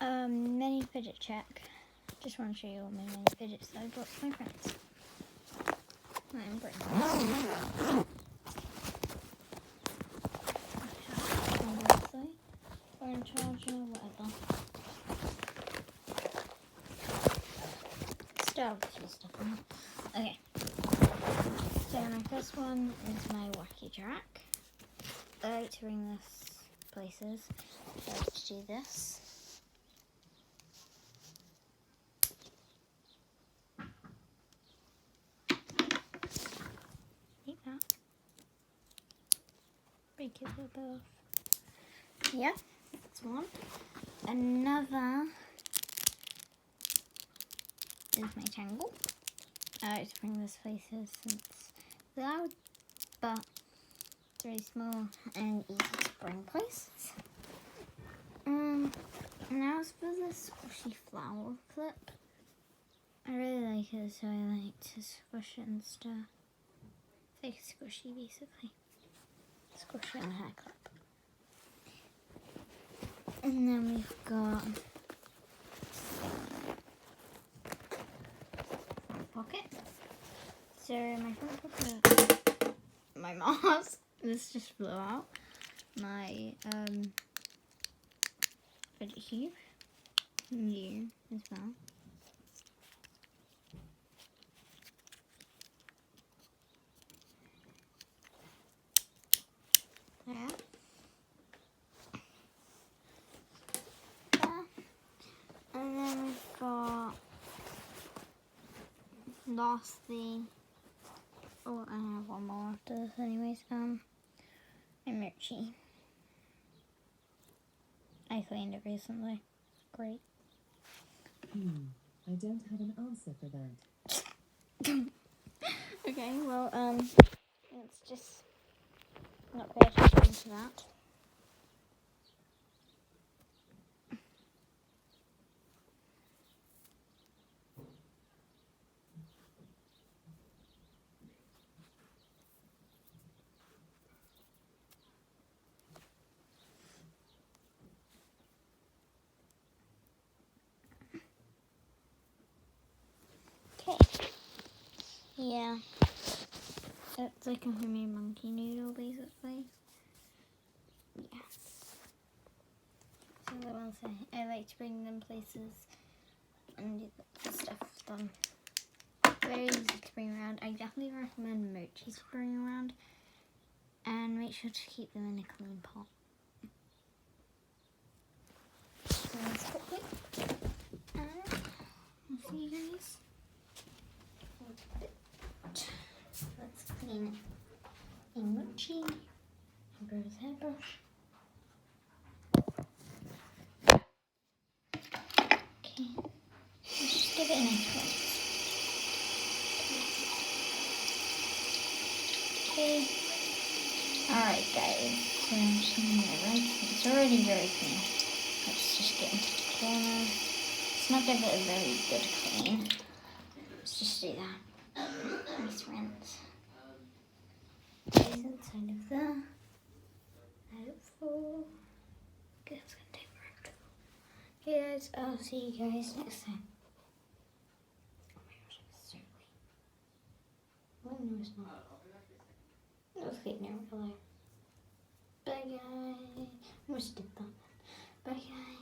mini fidget check. Just want to show you all my mini fidgets that I brought for my friends. I'm bringing phone charger, whatever. Still some stuff on. Okay. So my first one is my wacky track. I like to bring this places. I like to do this. Like that. Break it a bit off. Yeah, that's one. Another is my tangle. I like to bring this places since it's loud, but it's very small and easy to bring places. Now as for the squishy flower clip, I really like it, so I like to squish it and stuff. It's like squishy basically. Squish it on a hair clip. And then we've got front pocket. So my front pocket, my mask, this just blew out. My fidget cube, new as well. There. And then we've got, lastly, oh, I have one more after this anyways, my mochi. I cleaned it recently. Great. I don't have an answer for that. Okay, well, let's just not pay attention to that. Okay. Yeah. It's like a homemade monkey noodle, basically. Yeah. So the ones I like to bring them places and do the stuff with them. Very easy to bring around. I definitely recommend mochis to bring around. And make sure to keep them in a clean pot. So let's quickly. And I'll see you guys. Let's clean a mochi. And grab his hairbrush. Okay. Let's just give it a nice rinse. Okay. Alright guys, so I'm just going to rinse. It's already very clean. Let's just get into the corners. Let's not give it a very good clean. Let's just do that. Nice rinse. Goes inside of there. Helpful. Okay, it's going to take forever. Okay guys, I'll see you guys next time. Oh my gosh, it's so clean. Oh no, it's not. Let's get near below. Bye guys. Almost did that. Bye guys.